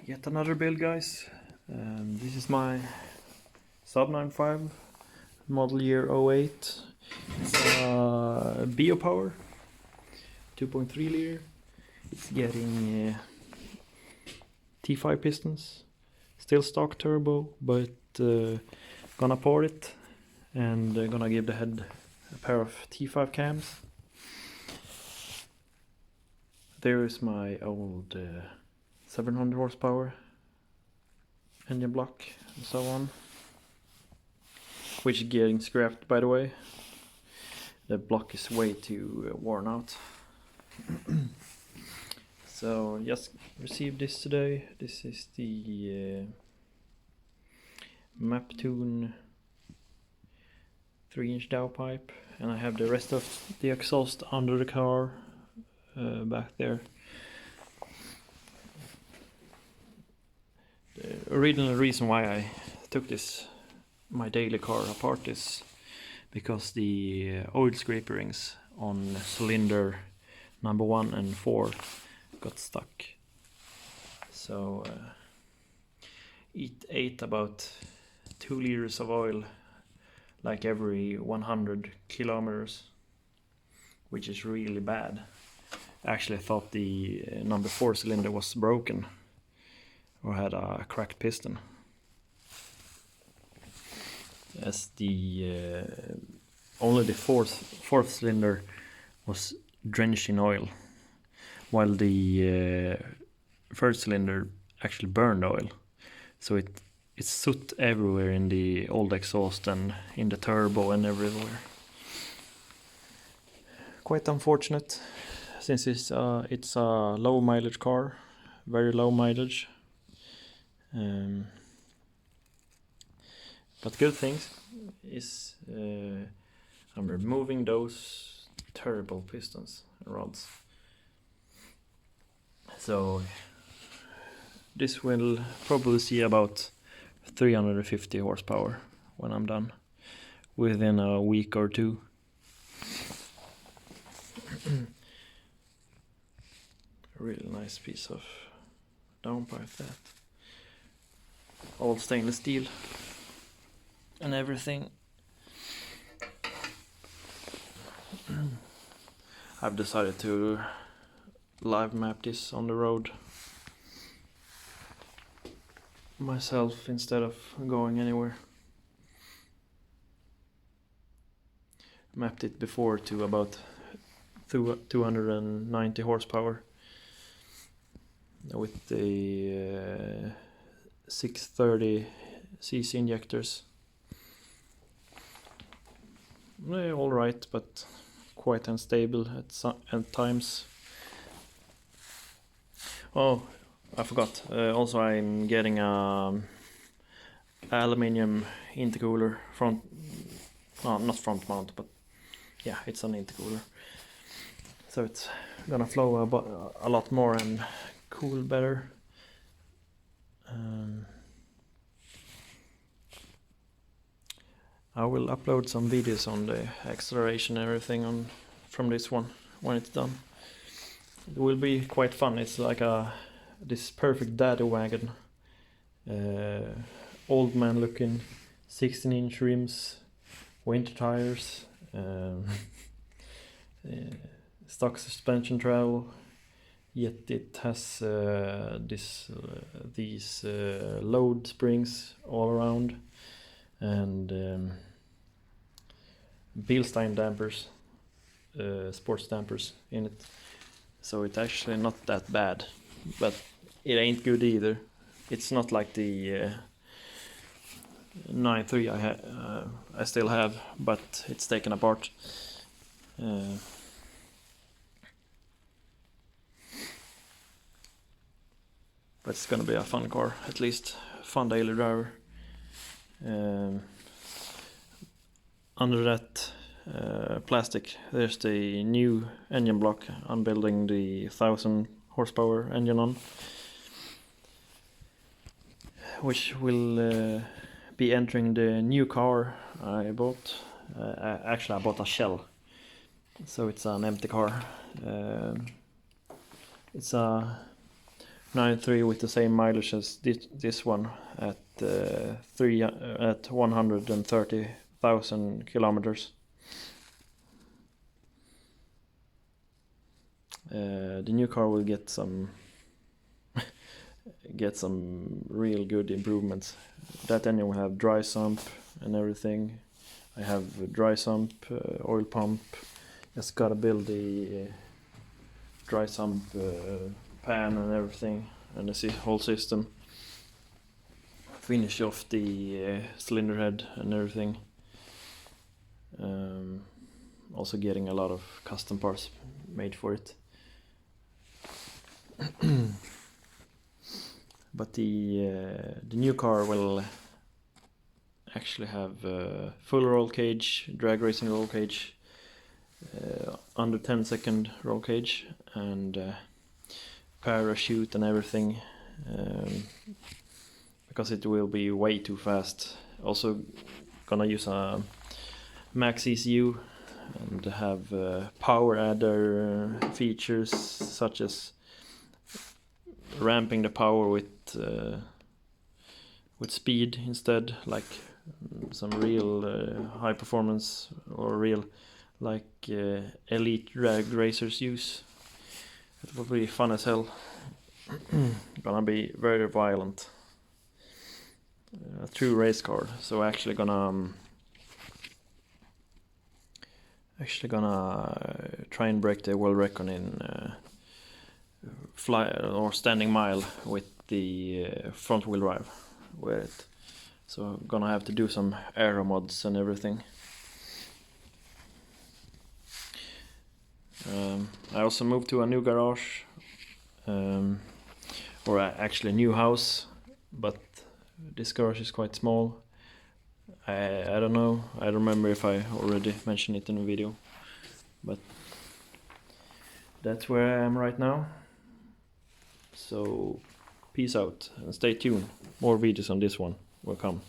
Yet another build, guys. This is my Saab 95 model year '08. It's a biopower 2.3 liter. It's getting T5 pistons, still stock turbo, but gonna port it and gonna give the head a pair of T5 cams. There is my old 700 horsepower engine block and so on, which is getting scrapped, by the way. The block is way too worn out. So just received this today. This is the Maptune 3-inch downpipe, and I have the rest of the exhaust under the car back there. The original reason why I took my daily car apart is because the oil scraper rings on cylinder number 1 and 4 got stuck. So it ate about 2 liters of oil like every 100 kilometers, which is really bad. Actually, I thought the number 4 cylinder was broken or had a cracked piston, as the only the fourth cylinder was drenched in oil, while the first cylinder actually burned oil. So it's soot everywhere in the old exhaust and in the turbo and everywhere. Quite unfortunate, since it's a low mileage car, very low mileage. But good things is I'm removing those terrible pistons and rods. So this will probably see about 350 horsepower when I'm done, within a week or two. A really nice piece of downpipe, that. All stainless steel and everything. I've decided to live map this on the road myself instead of going anywhere. Mapped it before to about 290 horsepower with the 630 cc injectors. They're all right, but quite unstable at times. Oh, I forgot. Also, I'm getting a aluminium intercooler not front mount, but yeah, it's an intercooler. So it's gonna flow a lot more and cool better. I will upload some videos on the acceleration and everything from this one when it's done. It will be quite fun. It's like this perfect daddy wagon, old man looking, 16-inch rims, winter tires, stock suspension travel. Yet it has these load springs all around, and Bilstein dampers, sports dampers in it. So it's actually not that bad, but it ain't good either. It's not like the 9.3 I still have, but it's taken apart. But it's gonna be a fun car, at least fun daily driver. Under that plastic, there's the new engine block I'm building the 1000 horsepower engine on, which will be entering the new car I bought. Actually, I bought a shell, so it's an empty car. It's a 9.3 with the same mileage as this one at 130,000 kilometers. The new car will get some real good improvements. That engine will have dry sump and everything. I have dry sump, oil pump. Just gotta build the dry sump pan and everything, and the whole system. Finish off the cylinder head and everything. Also getting a lot of custom parts made for it. But the new car will actually have full roll cage, drag racing roll cage, under 10-second roll cage, and parachute and everything, because it will be way too fast. Also gonna use a max ECU and have power adder features such as ramping the power with speed instead, like some real high performance or real like elite drag racers use. It will be fun as hell. Gonna be very violent. A true race car. So actually gonna try and break the world record in fly or standing mile with the front wheel drive with it. So I'm gonna have to do some aero mods and everything. I also moved to a new garage, or actually a new house, but this garage is quite small. I don't know, I don't remember if I already mentioned it in the video, but that's where I am right now. So peace out and stay tuned, more videos on this one will come.